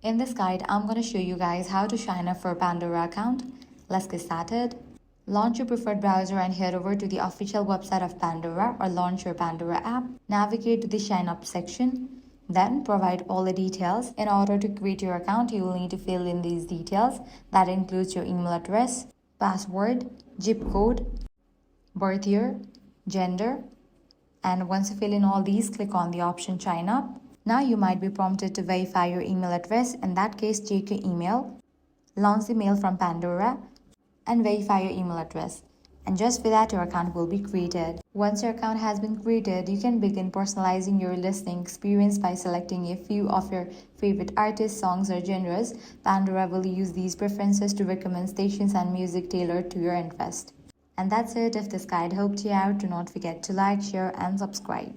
In this guide, I'm going to show you guys how to sign up for a Pandora account. Let's get started. Launch your preferred browser and head over to the official website of Pandora or launch your Pandora app. Navigate to the sign up section. Then provide all the details. In order to create your account, you will need to fill in these details. That includes your email address, password, zip code, birth year, gender. And once you fill in all these, click on the option sign up. Now you might be prompted to verify your email address. In that case, check your email, launch the mail from Pandora, and verify your email address. And just for that, your account will be created. Once your account has been created, you can begin personalizing your listening experience by selecting a few of your favorite artists, songs, or genres. Pandora will use these preferences to recommend stations and music tailored to your interest. And that's it. If this guide helped you out, do not forget to like, share, and subscribe.